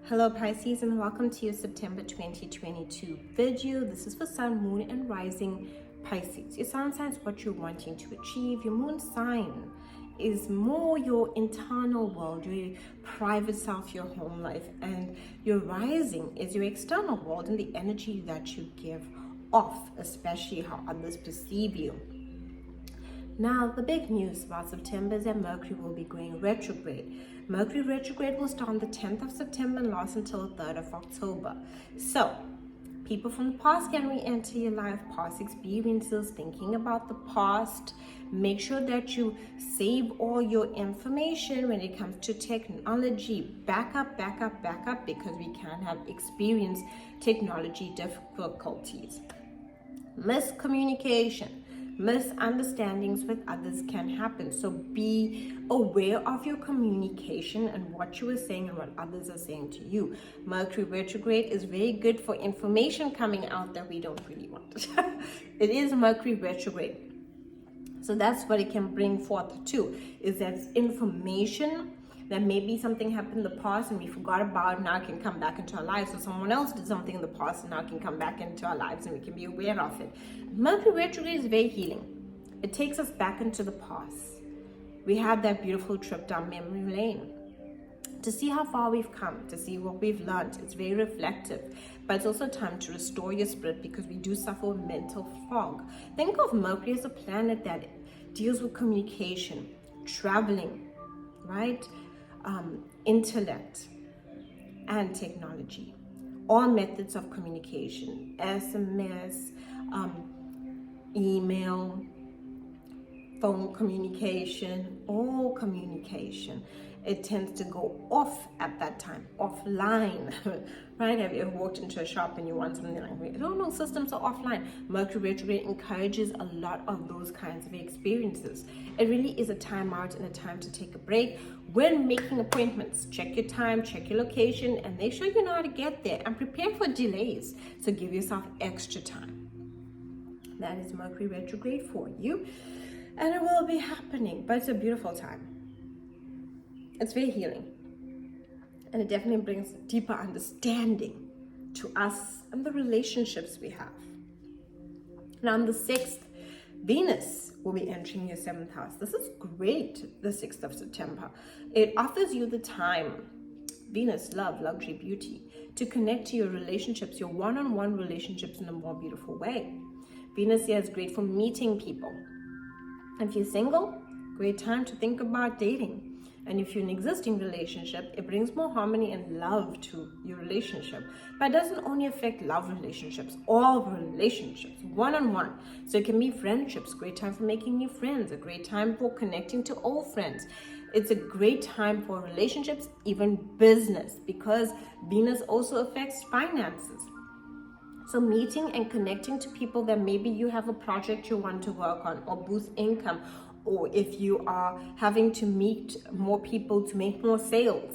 Hello Pisces, and welcome to your September 2022 video. This is for Sun, Moon and Rising Pisces. Your sun sign is what you're wanting to achieve. Your moon sign is more your internal world, your private self, your home life, and your rising is your external world and the energy that you give off, especially how others perceive you. Now, the big news about September is that Mercury will be going retrograde. Mercury retrograde will start on the 10th of September and last until the 3rd of October. So, people from the past can re-enter your life, past experiences, thinking about the past. Make sure that you save all your information when it comes to technology. Back up, because we can have experienced technology difficulties. Miscommunication. Misunderstandings with others can happen. So be aware of your communication and what you are saying and what others are saying to you. Mercury retrograde is very good for information coming out that we don't really want. It is Mercury retrograde. So that's what it can bring forth too, is that information that maybe something happened in the past and we forgot about, now it can come back into our lives. So someone else did something in the past and now it can come back into our lives and we can be aware of it. Mercury retrograde is very healing. It takes us back into the past. We had that beautiful trip down memory lane to see how far we've come, to see what we've learned. It's very reflective, but it's also time to restore your spirit because we do suffer with mental fog. Think of Mercury as a planet that deals with communication, traveling, right? Intellect and technology, all methods of communication, SMS, email, phone communication, all communication. It tends to go off at that time, offline, right? Have you ever walked into a shop and you want something like, no, systems are offline. Mercury retrograde encourages a lot of those kinds of experiences. It really is a time out and a time to take a break. When making appointments, check your time, check your location, and make sure you know how to get there and prepare for delays. So give yourself extra time. That is Mercury retrograde for you. And it will be happening, but it's a beautiful time. It's very healing. And it definitely brings deeper understanding to us and the relationships we have. Now on the 6th, Venus will be entering your 7th house. This is great, the 6th of September. It offers you the time, Venus, love, luxury, beauty, to connect to your relationships, your one-on-one relationships in a more beautiful way. Venus here is great for meeting people. If you're single, great time to think about dating. And if you're in an existing relationship, it brings more harmony and love to your relationship. But it doesn't only affect love relationships, all relationships, one-on-one. So it can be friendships, great time for making new friends, a great time for connecting to old friends. It's a great time for relationships, even business, because Venus also affects finances. So meeting and connecting to people that maybe you have a project you want to work on or boost income, or if you are having to meet more people to make more sales,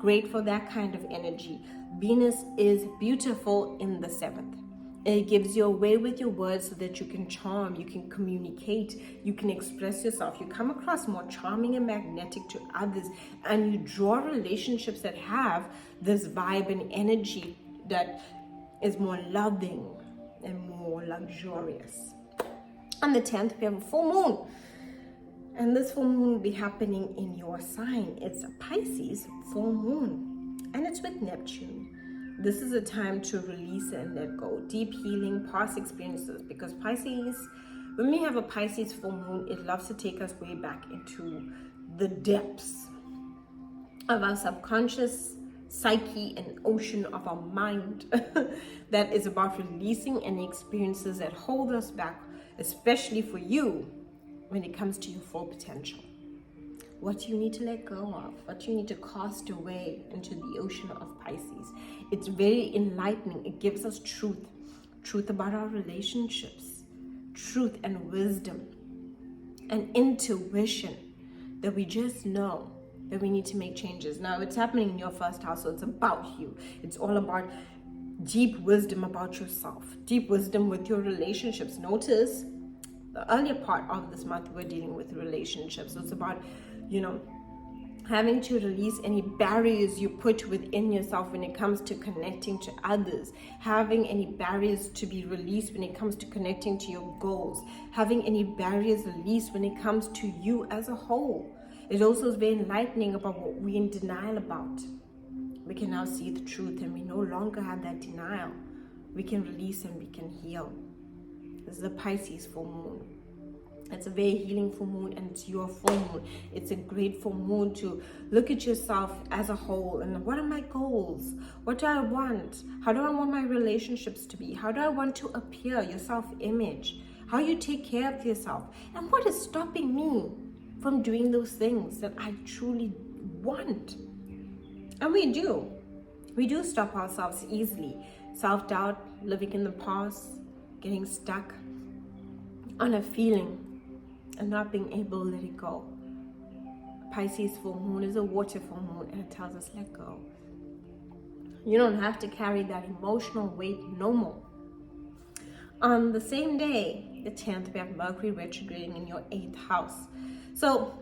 great for that kind of energy. Venus is beautiful in the 7th. It gives you a way with your words so that you can charm, you can communicate, you can express yourself. You come across more charming and magnetic to others, and you draw relationships that have this vibe and energy that is more loving and more luxurious. On the 10th, we have a full moon. And this full moon will be happening in your sign. It's a Pisces full moon. And it's with Neptune. This is a time to release and let go. Deep healing, past experiences. Because Pisces, when we have a Pisces full moon, it loves to take us way back into the depths of our subconscious psyche and ocean of our mind that is about releasing any experiences that hold us back, especially for you when it comes to your full potential. What you need to let go of, what you need to cast away into the ocean of Pisces. It's very enlightening. It gives us truth about our relationships, truth and wisdom and intuition that we just know that we need to make changes. Now it's happening in your first house, so it's about you. It's all about deep wisdom about yourself, deep wisdom with your relationships. Notice the earlier part of this month we're dealing with relationships. So it's about, having to release any barriers you put within yourself when it comes to connecting to others, having any barriers to be released when it comes to connecting to your goals, having any barriers released when it comes to you as a whole. It also is very enlightening about what we're in denial about. We can now see the truth and we no longer have that denial. We can release and we can heal. This is a Pisces full moon. It's a very healing full moon, and it's your full moon. It's a great full moon to look at yourself as a whole and what are my goals? What do I want? How do I want my relationships to be? How do I want to appear? Your self-image. How you take care of yourself. And what is stopping me from doing those things that I truly want? And we do. We do stop ourselves easily. Self-doubt, living in the past, getting stuck on a feeling and not being able to let it go. Pisces full moon is a water full moon, and it tells us let go. You don't have to carry that emotional weight no more. On the same day, the 10th, we have Mercury retrograding in your 8th house. So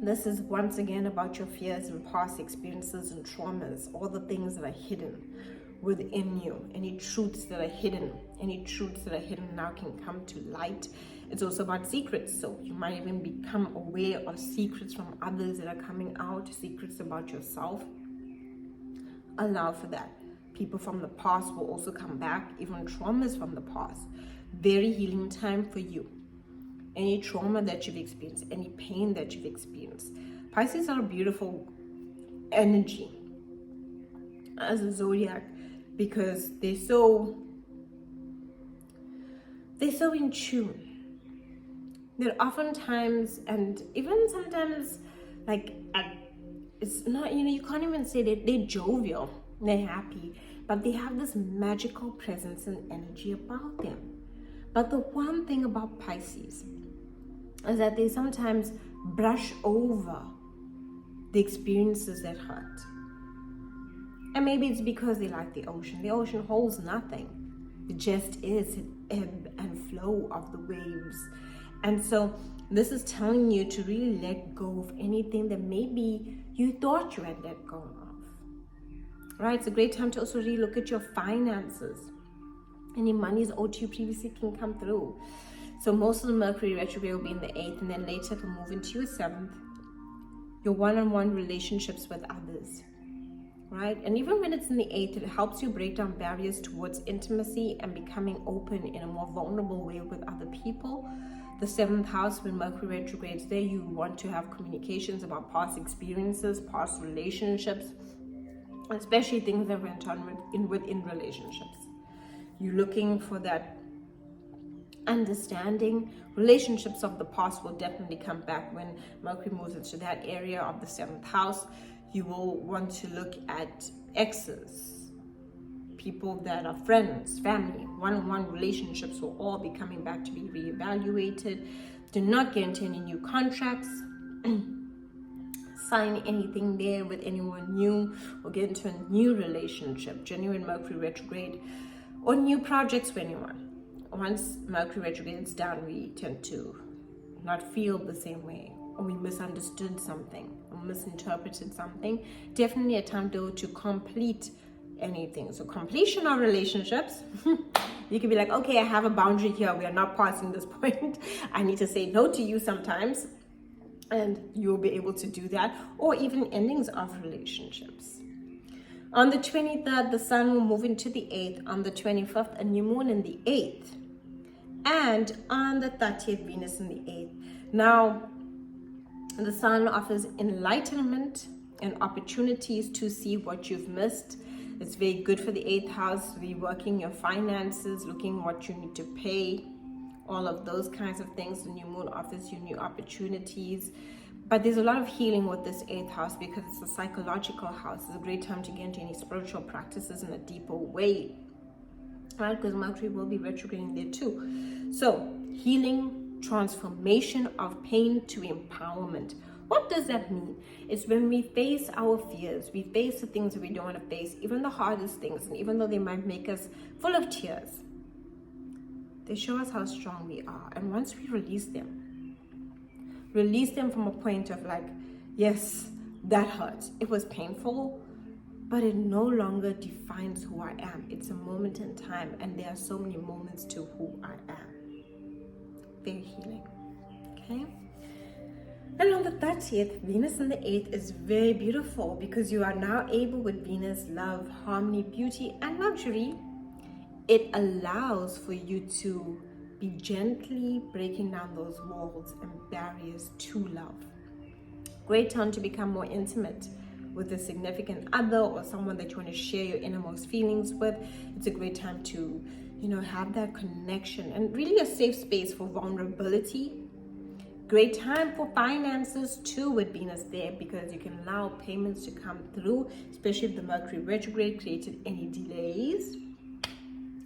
this is once again about your fears and past experiences and traumas, all the things that are hidden within you, any truths that are hidden now can come to light. It's also about secrets, so you might even become aware of secrets from others that are coming out, secrets about yourself. Allow for that. People from the past will also come back, even traumas from the past. Very healing time for you. Any trauma that you've experienced, any pain that you've experienced. Pisces are a beautiful energy as a zodiac because they're so in tune that oftentimes, and even sometimes, it's not, you can't even say that they're jovial, they're happy, but they have this magical presence and energy about them. But the one thing about Pisces is that they sometimes brush over the experiences that hurt. And maybe it's because they like the ocean. The ocean holds nothing. It just is an ebb and flow of the waves. And so this is telling you to really let go of anything that maybe you thought you had let go of. Right? It's a great time to also really look at your finances. Any monies owed to you previously can come through. So most of the Mercury retrograde will be in the 8th, and then later it will move into your 7th. Your one-on-one relationships with others. Right? And even when it's in the 8th, it helps you break down barriers towards intimacy and becoming open in a more vulnerable way with other people. The 7th house, when Mercury retrogrades there, you want to have communications about past experiences, past relationships, especially things that went on within relationships. You're looking for that understanding. Relationships of the past will definitely come back when Mercury moves into that area of the 7th house. You will want to look at exes, people that are friends, family, one-on-one relationships will all be coming back to be reevaluated. Do not get into any new contracts, sign anything there with anyone new, or get into a new relationship, genuine Mercury retrograde, or new projects with anyone. Once Mercury retrograde is done, we tend to not feel the same way, or we misunderstood something, or misinterpreted something. Definitely a time though to complete anything. So completion of relationships, you can be like, okay, I have a boundary here, we are not passing this point, I need to say no to you sometimes, and you'll be able to do that. Or even endings of relationships. On the 23rd, the sun will move into the 8th. On the 25th, a new moon in the 8th. And on the 30th, Venus in the 8th. Now, the sun offers enlightenment and opportunities to see what you've missed. It's very good for the 8th house, reworking your finances, looking what you need to pay, all of those kinds of things. The new moon offers you new opportunities. But there's a lot of healing with this 8th house because it's a psychological house. It's a great time to get into any spiritual practices in a deeper way, right? Because Mercury will be retrograding there too. So healing, transformation of pain to empowerment. What does that mean? It's when we face our fears, we face the things that we don't want to face, even the hardest things, and even though they might make us full of tears, they show us how strong we are. And once we release them from a point of like, Yes, that hurts. It was painful, but it no longer defines who I am. It's a moment in time, and there are so many moments to who I am. Very healing. Okay? And on the 30th, Venus in the 8th is very beautiful because you are now able, with Venus, love, harmony, beauty, and luxury. It allows for you to be gently breaking down those walls and barriers to love. Great time to become more intimate with a significant other or someone that you want to share your innermost feelings with. It's a great time to, have that connection and really a safe space for vulnerability. Great time for finances too, with Venus there, because you can allow payments to come through, especially if the Mercury retrograde created any delays,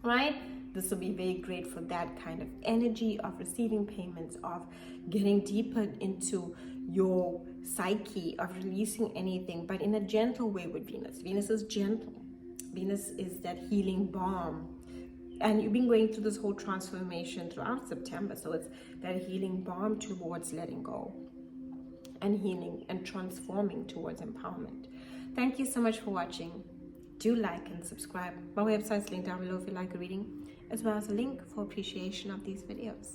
right? This will be very great for that kind of energy of receiving payments, of getting deeper into your psyche, of releasing anything, but in a gentle way with Venus. Venus is gentle. Venus is that healing balm. And you've been going through this whole transformation throughout September. So it's that healing balm towards letting go and healing and transforming towards empowerment. Thank you so much for watching. Do like and subscribe. My website's linked down below if you like a reading, as well as a link for appreciation of these videos.